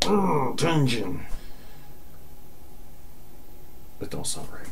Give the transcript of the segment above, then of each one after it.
Tension. That don't sound right.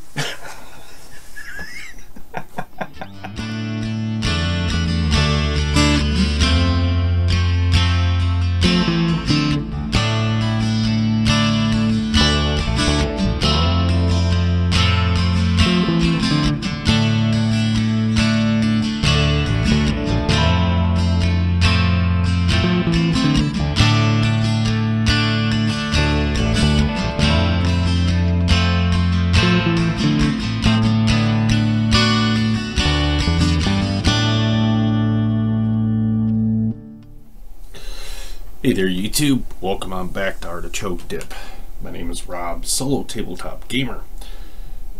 Hey there YouTube, welcome on back to Artichoke Dip. My name is Rob, solo tabletop gamer,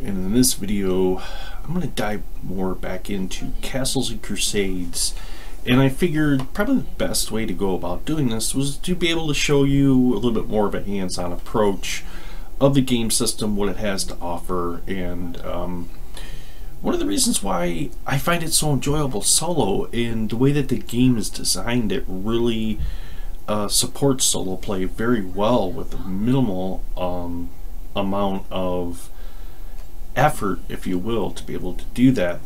and in this video I'm going to dive more back into Castles and Crusades, and I figured probably the best way to go about doing this was to be able to show you a little bit more of a hands-on approach of the game system, what it has to offer, and one of the reasons why I find it so enjoyable solo, and the way that the game is designed, it really supports solo play very well with a minimal amount of effort, if you will, to be able to do that.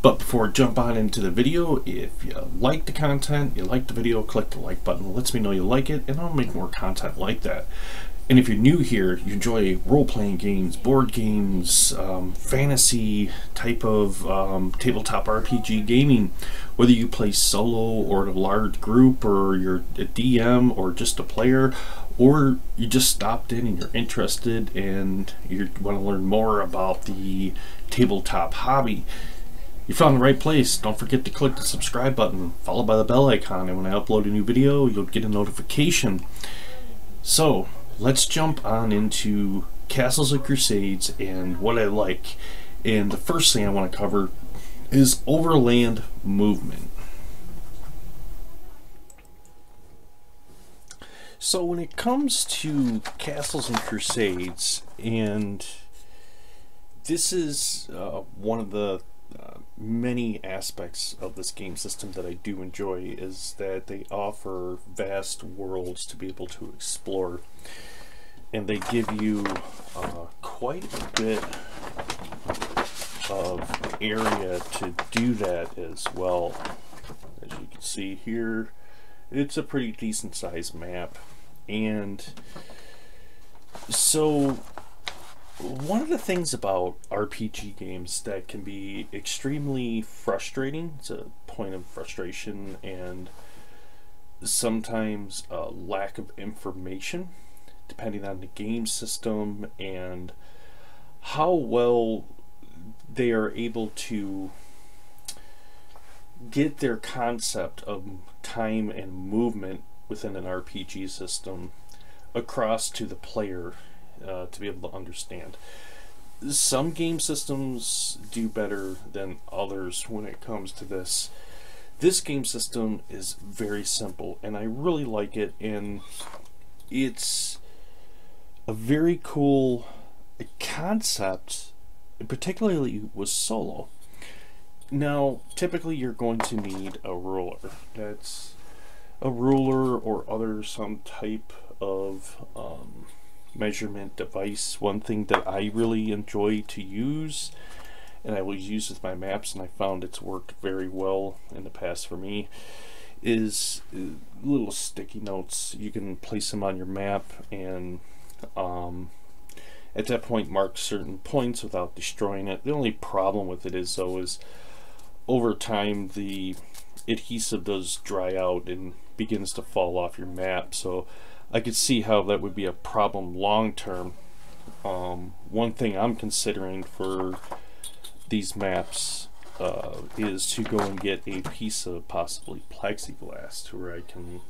But before I jump on into the video, if you like the content, you like the video, click the like button. It lets me know you like it, and I'll make more content like that. And if you're new here, you enjoy role-playing games, board games, fantasy type of tabletop RPG gaming, whether you play solo or in a large group, or you're a DM or just a player, or you just stopped in and you're interested and you want to learn more about the tabletop hobby, you found the right place. Don't forget to click the subscribe button, followed by the bell icon, and when I upload a new video, you'll get a notification. So let's jump on into Castles and Crusades and what I like. And the first thing I want to cover is Overland Movement. So when it comes to Castles and Crusades, and this is one of the many aspects of this game system that I do enjoy, is that they offer vast worlds to be able to explore, and they give you quite a bit of area to do that as well. As you can see here, it's a pretty decent sized map. And so one of the things about RPG games that can be extremely frustrating, it's a point of frustration and sometimes a lack of information, depending on the game system and how well they are able to get their concept of time and movement within an RPG system across to the player to be able to understand. Some game systems do better than others when it comes to this. This game system is very simple and I really like it, and it's a very cool concept, particularly with solo. Now, typically you're going to need a ruler. That's a ruler or some type of measurement device. One thing that I really enjoy to use, and I will use with my maps, and I found it's worked very well in the past for me, is little sticky notes. You can place them on your map and at that point mark certain points without destroying it. The only problem with it is over time the adhesive does dry out and begins to fall off your map, so I could see how that would be a problem long term. One thing I'm considering for these maps is to go and get a piece of possibly plexiglass to where I can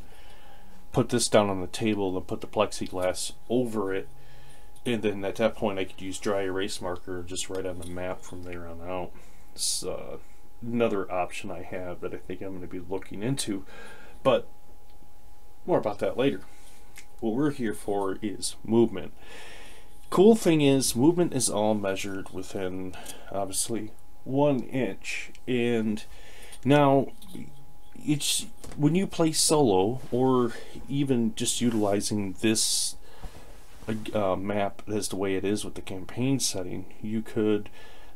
put this down on the table and put the plexiglass over it, and then at that point I could use dry erase marker just right on the map from there on out. It's another option I have that I think I'm going to be looking into, but more about that later. What we're here for is movement. Cool thing is, movement is all measured within obviously 1 inch, and now it's when you play solo, or even just utilizing this map as the way it is with the campaign setting, you could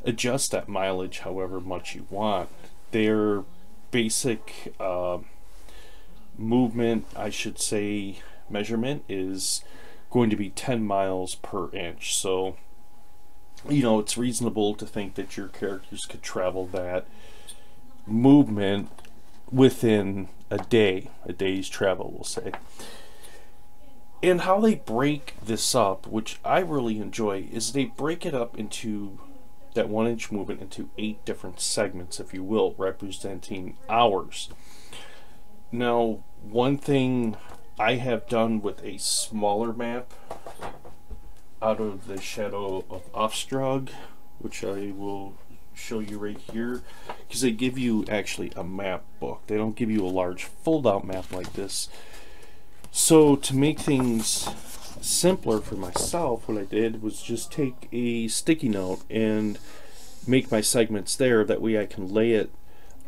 adjust that mileage however much you want. Their basic movement, I should say, measurement is going to be 10 miles per inch. So, you know, it's reasonable to think that your characters could travel that movement within a day's travel, we'll say. And how they break this up, which I really enjoy, is they break it up into that 1 inch movement into 8 different segments, if you will, representing hours. Now, one thing I have done with a smaller map out of the Shadow of Ostrog, which I will show you right here, because they give you actually a map book. They don't give you a large fold-out map like this. So to make things simpler for myself, what I did was just take a sticky note and make my segments there. That way I can lay it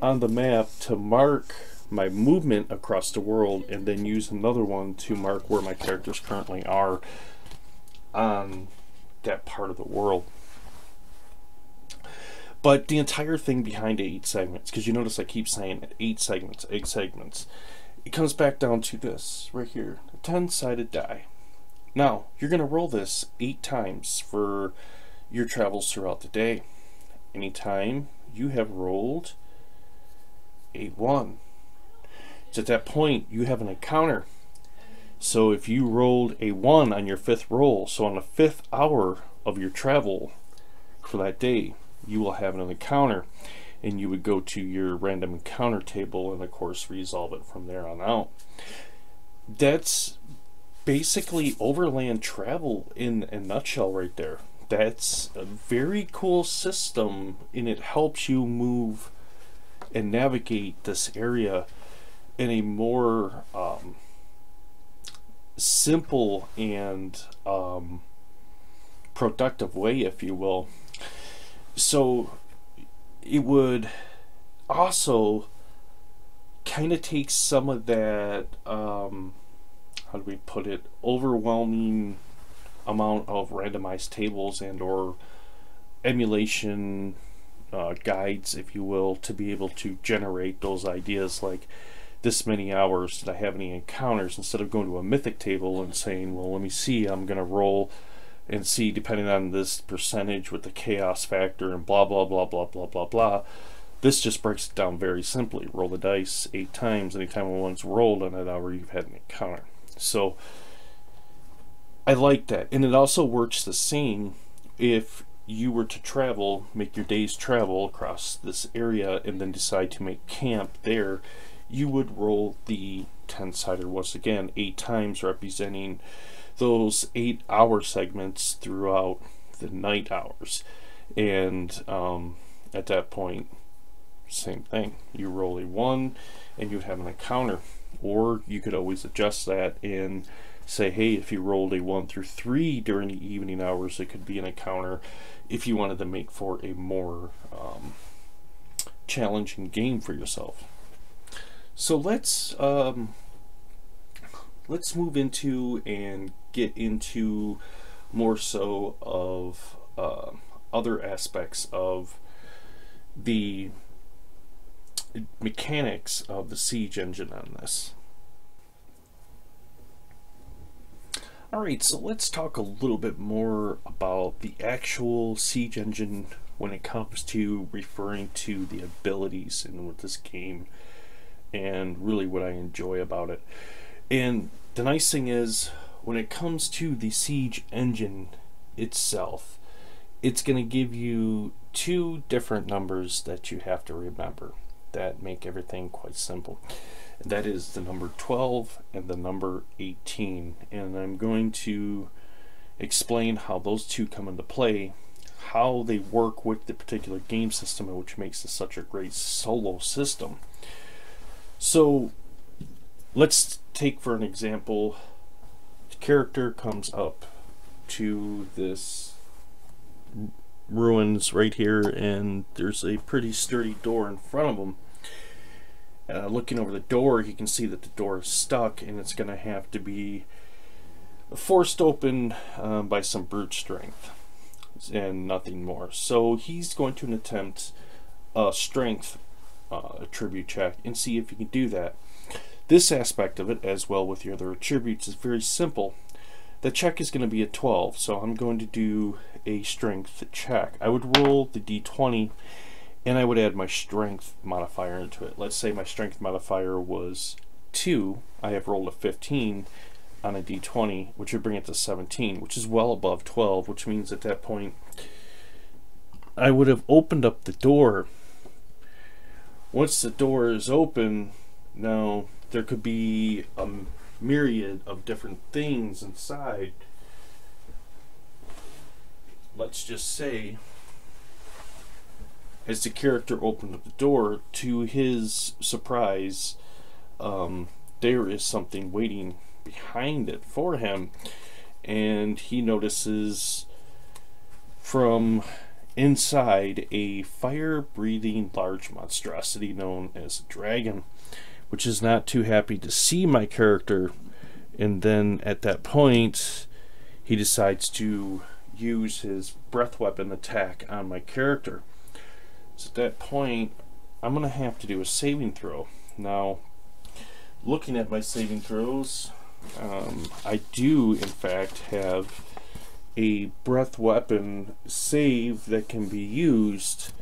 on the map to mark my movement across the world, and then use another one to mark where my characters currently are on that part of the world. But the entire thing behind 8 segments, because you notice I keep saying it, 8 segments, 8 segments, it comes back down to this right here, a 10-sided die. Now, you're going to roll this 8 times for your travels throughout the day. Anytime you have rolled a 1, so at that point you have an encounter. So if you rolled a 1 on your 5th roll, so on the 5th hour of your travel for that day, you will have an encounter, and you would go to your random encounter table and of course resolve it from there on out. That's basically overland travel in a nutshell right there. That's a very cool system, and it helps you move and navigate this area in a more simple and productive way, if you will. So it would also kind of take some of that, how do we put it, overwhelming amount of randomized tables and or emulation guides, if you will, to be able to generate those ideas like this many hours did I have any encounters, instead of going to a mythic table and saying, well, let me see, I'm going to roll and see depending on this percentage with the chaos factor and blah blah blah blah blah blah blah. This just breaks it down very simply. Roll the dice 8 times. Anytime one's rolled on that hour, you've had an encounter. So I like that, and it also works the same if you were to travel, make your day's travel across this area, and then decide to make camp there. You would roll the 10-sider once again 8 times, representing those 8-hour segments throughout the night hours. And at that point, same thing. You roll a 1 and you'd have an encounter. Or you could always adjust that and say, hey, if you rolled a 1 through 3 during the evening hours, it could be an encounter if you wanted to make for a more challenging game for yourself. So let's move into and get into more so of other aspects of the mechanics of the Siege engine on this. Alright, so let's talk a little bit more about the actual Siege engine when it comes to referring to the abilities in with this game, and really what I enjoy about it. And the nice thing is, when it comes to the Siege engine itself, it's going to give you 2 different numbers that you have to remember that make everything quite simple. And that is the number 12 and the number 18. And I'm going to explain how those 2 come into play, how they work with the particular game system, which makes this such a great solo system. So let's take for an example, the character comes up to this ruins right here, and there's a pretty sturdy door in front of them, looking over the door, he can see that the door is stuck, and it's going to have to be forced open by some brute strength and nothing more. So he's going to attempt a strength attribute check and see if he can do that. This aspect of it, as well with the other attributes, is very simple. The check is going to be a 12, so I'm going to do a strength check. I would roll the d20, and I would add my strength modifier into it. Let's say my strength modifier was 2. I have rolled a 15 on a d20, which would bring it to 17, which is well above 12, which means at that point I would have opened up the door. Once the door is open, now there could be a myriad of different things inside. Let's just say, as the character opened up the door, to his surprise, there is something waiting behind it for him, and he notices from inside a fire-breathing large monstrosity known as a dragon, which is not too happy to see my character. And then at that point he decides to use his breath weapon attack on my character. So at that point I'm gonna have to do a saving throw. Now, looking at my saving throws, I do in fact have a breath weapon save that can be used,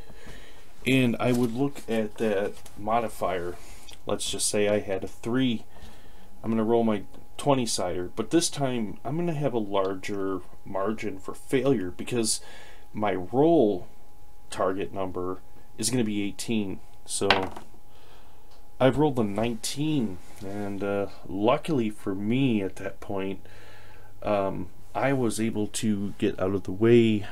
and I would look at that modifier. Let's just say I had a 3. I'm going to roll my 20-sider, but this time I'm going to have a larger margin for failure because my roll target number is going to be 18. So I've rolled a 19, and luckily for me at that point, I was able to get out of the way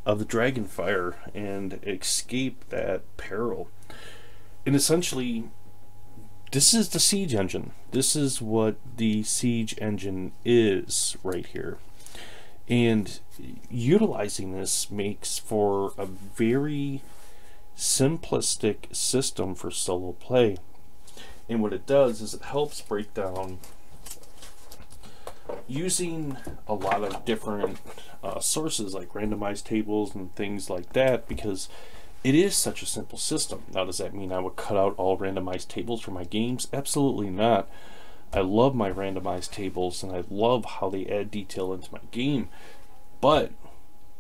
of the dragon fire and escape that peril. And essentially, this is the siege engine. This is what the siege engine is right here. And utilizing this makes for a very simplistic system for solo play. And what it does is it helps break down using a lot of different sources like randomized tables and things like that, because it is such a simple system. Now, does that mean I would cut out all randomized tables for my games? Absolutely not. I love my randomized tables and I love how they add detail into my game, but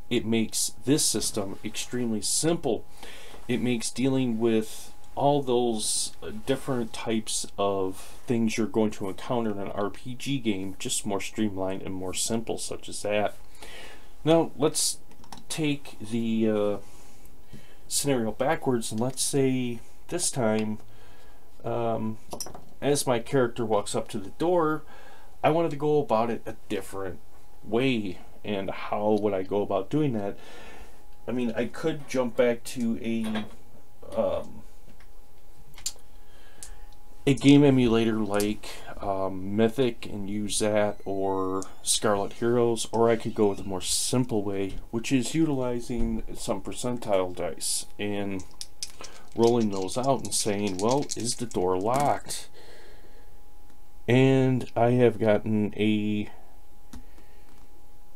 it makes this system extremely simple. It makes dealing with all those different types of things you're going to encounter in an RPG game just more streamlined and more simple, such as that. Now let's take the scenario backwards, and let's say this time as my character walks up to the door, I wanted to go about it a different way. And how would I go about doing that? I mean, I could jump back to a game emulator like Mythic and use that, or Scarlet Heroes, or I could go with a more simple way, which is utilizing some percentile dice and rolling those out and saying, well, is the door locked? And I have gotten a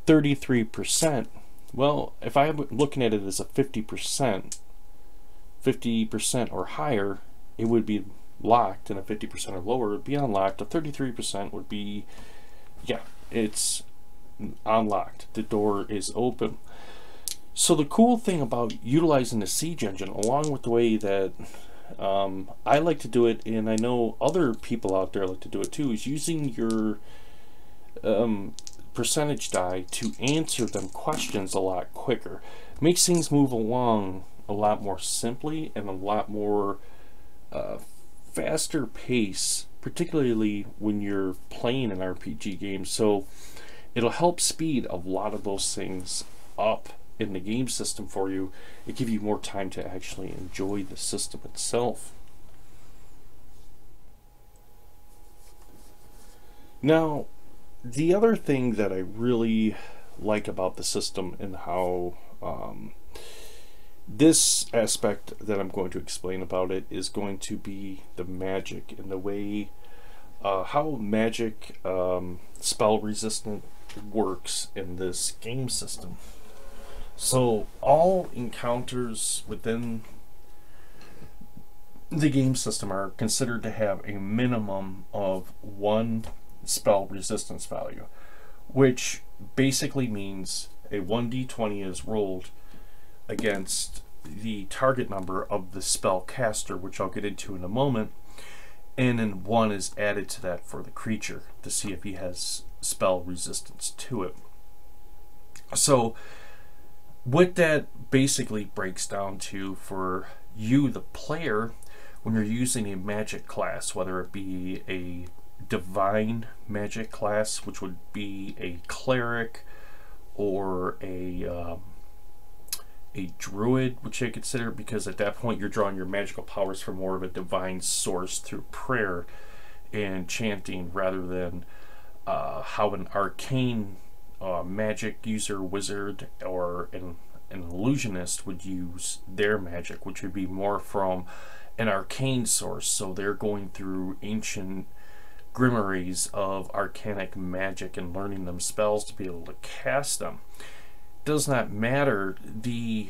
33%. Well, if I'm looking at it as a 50% or higher, it would be locked, and a 50% or lower would be unlocked. A 33% would be, yeah, it's unlocked. The door is open. So the cool thing about utilizing the siege engine, along with the way that I like to do it, and I know other people out there like to do it too, is using your percentage die to answer them questions a lot quicker. Makes things move along a lot more simply and a lot more faster pace, particularly when you're playing an RPG game. So it'll help speed a lot of those things up in the game system for you. It gives you more time to actually enjoy the system itself. Now, the other thing that I really like about the system and how This aspect that I'm going to explain about it is going to be the magic and the way how magic spell resistant works in this game system. So all encounters within the game system are considered to have a minimum of 1 spell resistance value, which basically means a 1d20 is rolled against the target number of the spell caster, which I'll get into in a moment, and then 1 is added to that for the creature to see if he has spell resistance to it. So what that basically breaks down to for you, the player, when you're using a magic class, whether it be a divine magic class, which would be a cleric, or a druid, which I consider, because at that point you're drawing your magical powers from more of a divine source through prayer and chanting, rather than how an arcane magic user, wizard, or an illusionist would use their magic, which would be more from an arcane source. So they're going through ancient grimoires of arcanic magic and learning them spells to be able to cast them. Does not matter. The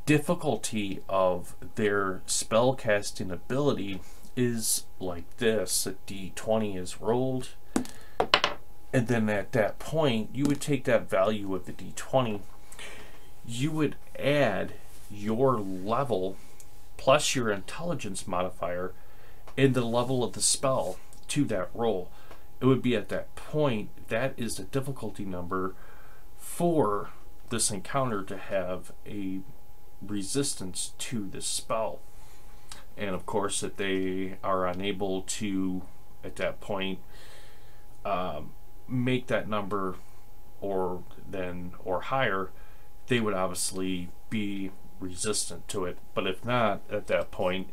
difficulty of their spell casting ability is like this. A d20 is rolled, and then at that point you would take that value of the d20, you would add your level plus your intelligence modifier and the level of the spell to that roll. It would be at that point, that is the difficulty number for this encounter to have a resistance to this spell. And of course, if they are unable to at that point make that number or higher, they would obviously be resistant to it. But if not, at that point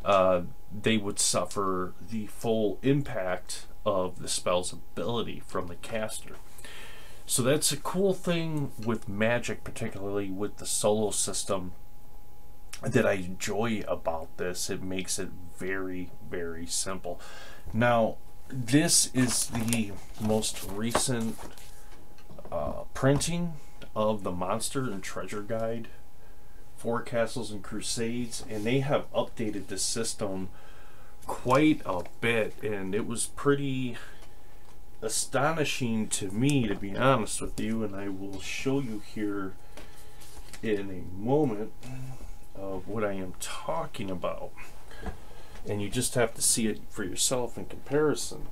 they would suffer the full impact of the spell's ability from the caster. So that's a cool thing with magic, particularly with the solo system, that I enjoy about this. It makes it very, very simple. Now, this is the most recent printing of the Monster and Treasure Guide for Castles and Crusades, and they have updated the system quite a bit, and it was pretty astonishing to me, to be honest with you, and I will show you here in a moment of what I am talking about, and you just have to see it for yourself in comparison.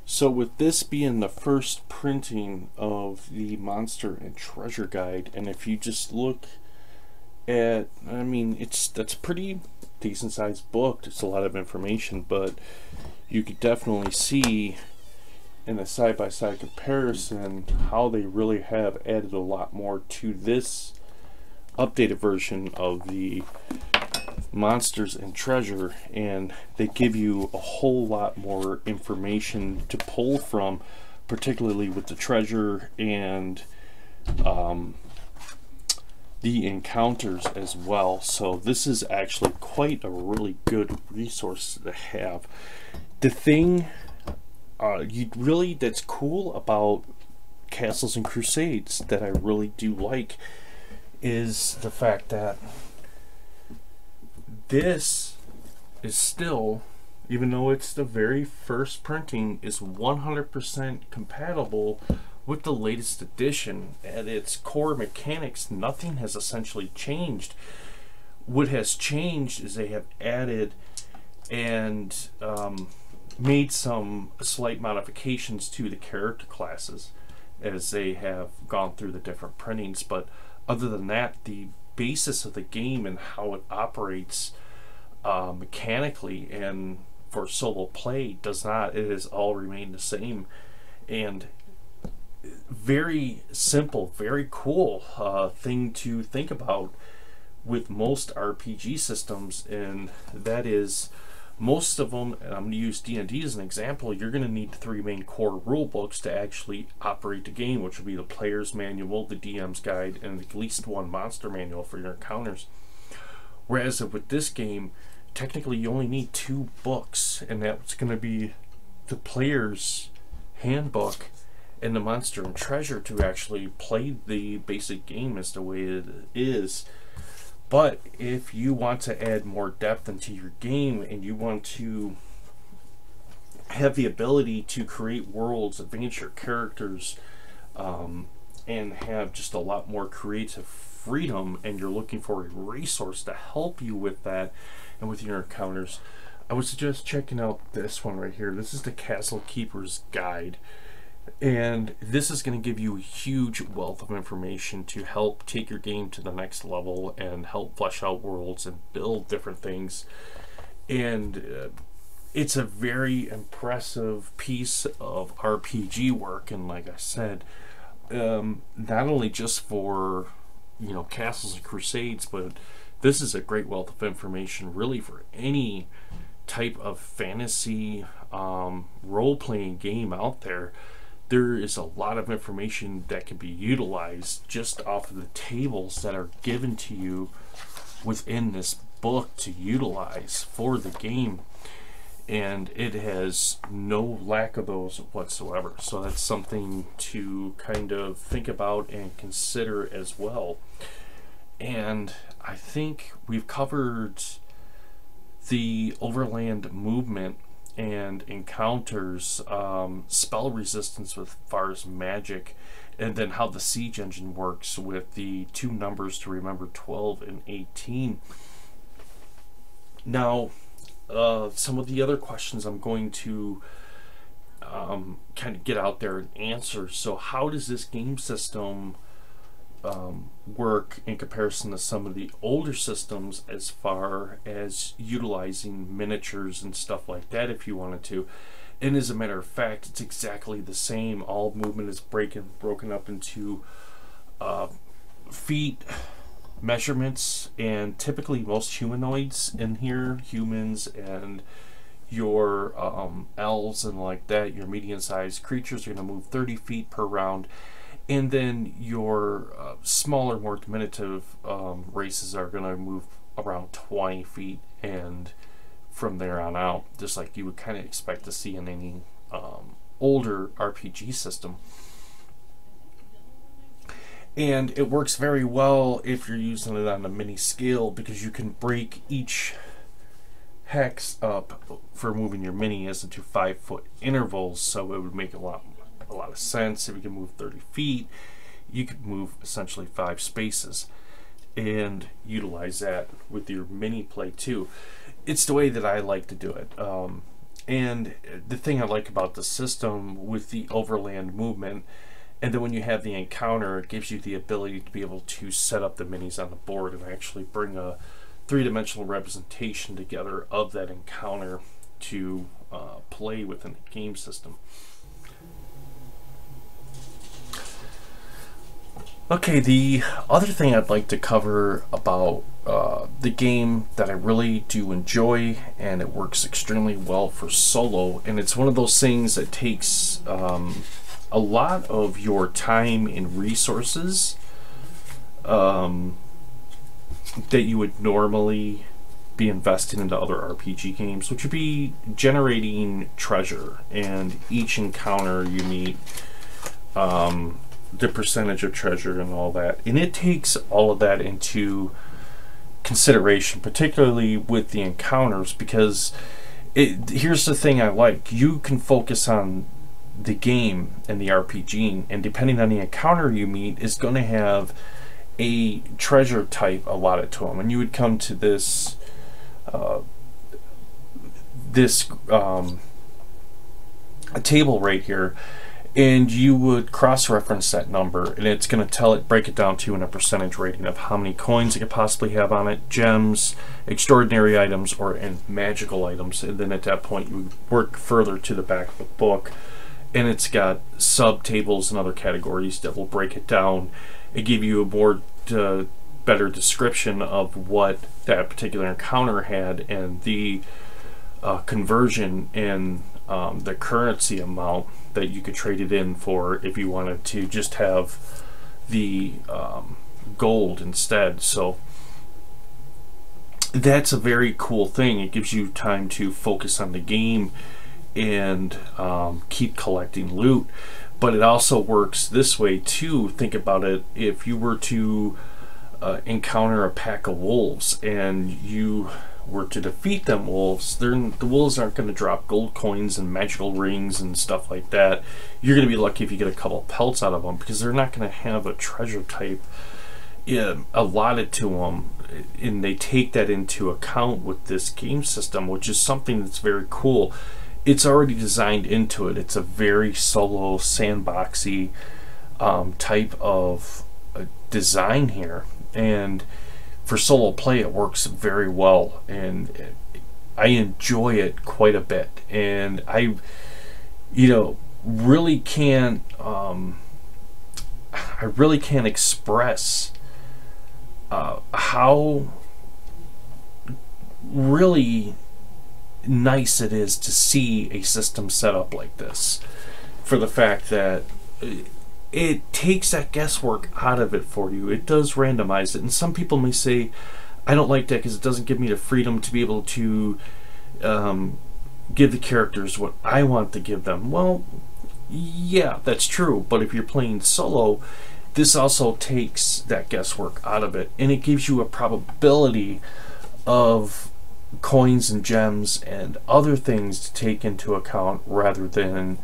So with this being the first printing of the Monster and Treasure Guide, and if you just look at, I mean, that's a pretty decent sized book. It's a lot of information, but you could definitely see in a side-by-side comparison how they really have added a lot more to this updated version of the Monsters and Treasure, and they give you a whole lot more information to pull from, particularly with the treasure and the encounters as well. So this is actually quite a really good resource to have. The thing that's cool about Castles and Crusades that I really do like is the fact that this is still, even though it's the very first printing, is 100% compatible with the latest edition. At its core mechanics, nothing has essentially changed. What has changed is they have added and made some slight modifications to the character classes as they have gone through the different printings, but other than that, the basis of the game and how it operates mechanically and for solo play does not. It has all remained the same, and very simple, very cool thing to think about with most RPG systems, and that is Most of them, and I'm going to use D&D as an example, you're going to need 3 main core rule books to actually operate the game, which will be the player's manual, the DM's guide, and at least 1 monster manual for your encounters. Whereas with this game, technically you only need 2 books, and that's going to be the player's handbook and the monster and treasure to actually play the basic game as the way it is. But if you want to add more depth into your game and you want to have the ability to create worlds, adventure characters, and have just a lot more creative freedom, and you're looking for a resource to help you with that and with your encounters, I would suggest checking out this one right here. This is the Castle Keeper's Guide. And this is going to give you a huge wealth of information to help take your game to the next level and help flesh out worlds and build different things. And it's a very impressive piece of RPG work. And like I said, not only just for, you know, Castles and Crusades, but this is a great wealth of information really for any type of fantasy role-playing game out there. There is a lot of information that can be utilized just off of the tables that are given to you within this book to utilize for the game, and it has no lack of those whatsoever. So that's something to kind of think about and consider as well. And I think we've covered the Overland Movement and encounters, spell resistance with far as magic, and then how the siege engine works with the 2 numbers to remember, 12 and 18. Now, some of the other questions I'm going to kind of get out there and answer. So how does this game system work in comparison to some of the older systems as far as utilizing miniatures and stuff like that if you wanted to? And as a matter of fact, it's exactly the same. All movement is broken up into feet measurements, and typically most humanoids in here, humans and your elves and like that, your medium-sized creatures are going to move 30 feet per round. And then your smaller, more diminutive races are going to move around 20 feet, and from there on out, just like you would kind of expect to see in any older RPG system. And it works very well if you're using it on a mini scale, because you can break each hex up for moving your minis into 5-foot intervals, so it would make a lot of sense. If you can move 30 feet, you could move essentially 5 spaces and utilize that with your mini play too. It's the way that I like to do it. And the thing I like about the system with the Overland Movement, and then when you have the encounter, it gives you the ability to be able to set up the minis on the board and actually bring a 3-dimensional representation together of that encounter to play within the game system. Okay, the other thing I'd like to cover about the game that I really do enjoy, and it works extremely well for solo, and it's one of those things that takes a lot of your time and resources that you would normally be investing into other RPG games, which would be generating treasure, and each encounter you meet, the percentage of treasure and all that, and it takes all of that into consideration, particularly with the encounters, because here's the thing I like: you can focus on the game and the RPG, and depending on the encounter you meet is going to have a treasure type allotted to them, and you would come to this a table right here, and you would cross-reference that number, and it's going to break it down to you in a percentage rating of how many coins it could possibly have on it, gems, extraordinary items, or in magical items. And then at that point you would work further to the back of the book, and it's got sub-tables and other categories that will break it down and give you a more better description of what that particular encounter had, and the conversion and the currency amount that you could trade it in for if you wanted to just have the gold instead. So that's a very cool thing. It gives you time to focus on the game and keep collecting loot. But it also works this way too. Think about it. If you were to encounter a pack of wolves and you were to defeat them wolves, the wolves aren't going to drop gold coins and magical rings and stuff like that. You're going to be lucky if you get a couple pelts out of them, because they're not going to have a treasure type allotted to them, and they take that into account with this game system, which is something that's very cool. It's already designed into it. It's a very solo sandboxy type of design here, and for solo play it works very well, and I enjoy it quite a bit. And I really can't express how really nice it is to see a system set up like this, for the fact that it takes that guesswork out of it for you. It does randomize it, and some people may say, I don't like that because it doesn't give me the freedom to be able to give the characters what I want to give them. Well, yeah, that's true, but if you're playing solo, this also takes that guesswork out of it, and it gives you a probability of coins and gems and other things to take into account, rather than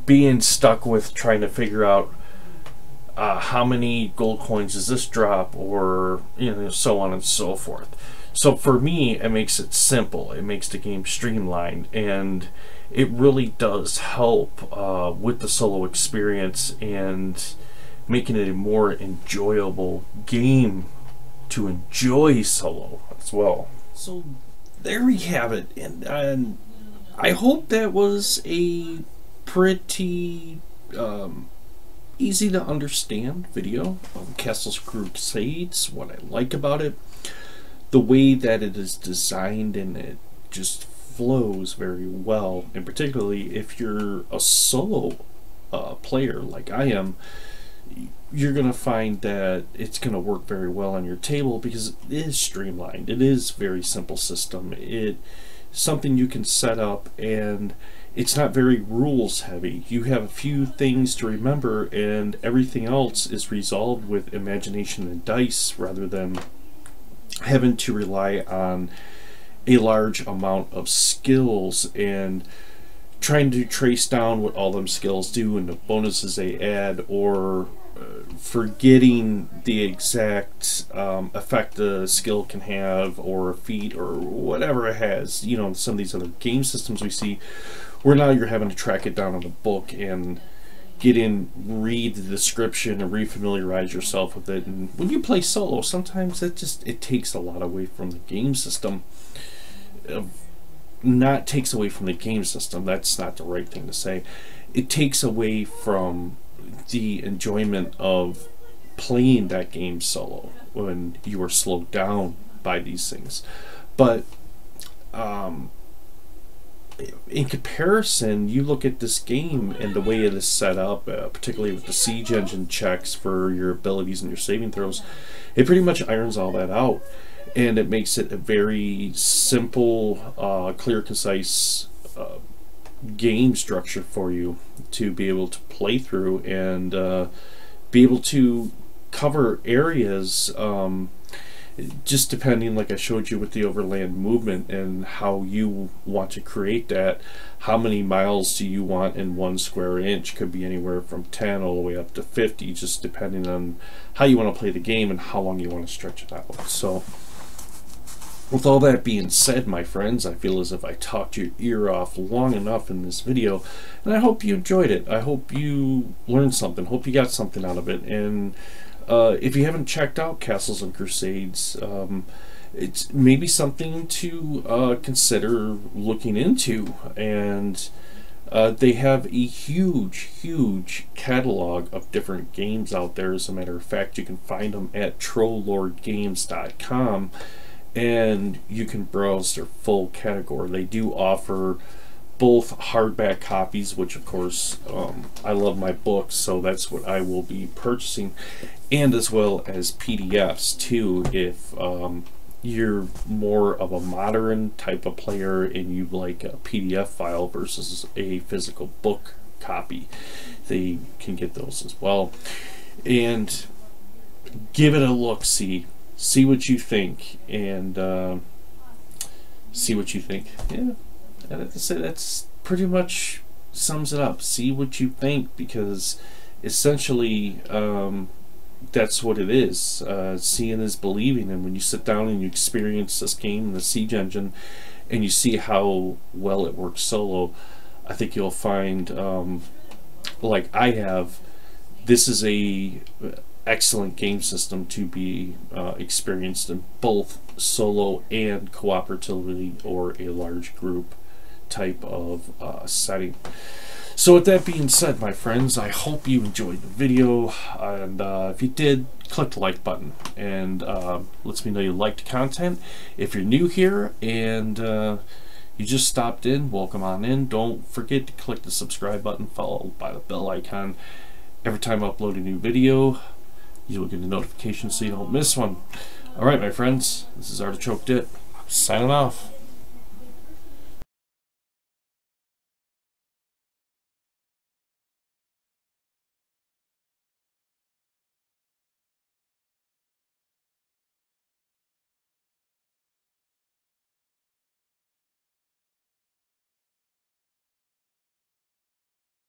being stuck with trying to figure out how many gold coins does this drop, or so on and so forth. So for me, it makes it simple. It makes the game streamlined, and it really does help with the solo experience and making it a more enjoyable game to enjoy solo as well. So there we have it, and I hope that was a pretty easy to understand video of Castles&Crusades, what I like about it, the way that it is designed, and it just flows very well. And particularly if you're a solo player like I am, you're going to find that it's going to work very well on your table, because it is streamlined. It is a very simple system. It's something you can set up, and it's not very rules heavy. You have a few things to remember, and everything else is resolved with imagination and dice, rather than having to rely on a large amount of skills and trying to trace down what all them skills do and the bonuses they add, or forgetting the exact effect a skill can have, or a feat, or whatever it has. Some of these other game systems we see, where now you're having to track it down in a book and read the description and refamiliarize yourself with it. And when you play solo, sometimes it takes a lot away from the game system. Not takes away from the game system, that's not the right thing to say. It takes away from the enjoyment of playing that game solo when you are slowed down by these things. But in comparison, you look at this game and the way it is set up, particularly with the siege engine checks for your abilities and your saving throws, it pretty much irons all that out, and it makes it a very simple, clear, concise game structure for you to be able to play through and be able to cover areas, just depending, like I showed you with the Overland Movement, and how you want to create that. How many miles do you want in 1 square inch? Could be anywhere from 10 all the way up to 50, just depending on how you want to play the game and how long you want to stretch it out. So with all that being said, my friends, I feel as if I talked your ear off long enough in this video, and I hope you enjoyed it. I hope you learned something, hope you got something out of it. And if you haven't checked out Castles&Crusades, it's maybe something to consider looking into. And they have a huge catalog of different games out there. As a matter of fact, you can find them at trolllordgames.com. and you can browse their full category. They do offer both hardback copies, which of course I love my books, so that's what I will be purchasing, and as well as PDFs too, if you're more of a modern type of player and you like a PDF file versus a physical book copy. They can get those as well. And give it a look, see what you think, and see what you think. Yeah, I have to say that's pretty much sums it up. See what you think, because essentially that's what it is. Seeing is believing, and when you sit down and you experience this game and the Siege engine and you see how well it works solo, I think you'll find, like I have, this is a excellent game system to be experienced in both solo and cooperatively, or a large group type of setting. So with that being said, my friends, I hope you enjoyed the video, and if you did, click the like button, and lets me know you liked the content. If you're new here and you just stopped in, welcome on in. Don't forget to click the subscribe button, followed by the bell icon. Every time I upload a new video, you'll get a notification so you don't miss one. Alright, my friends, this is Artichoke Dip, signing off.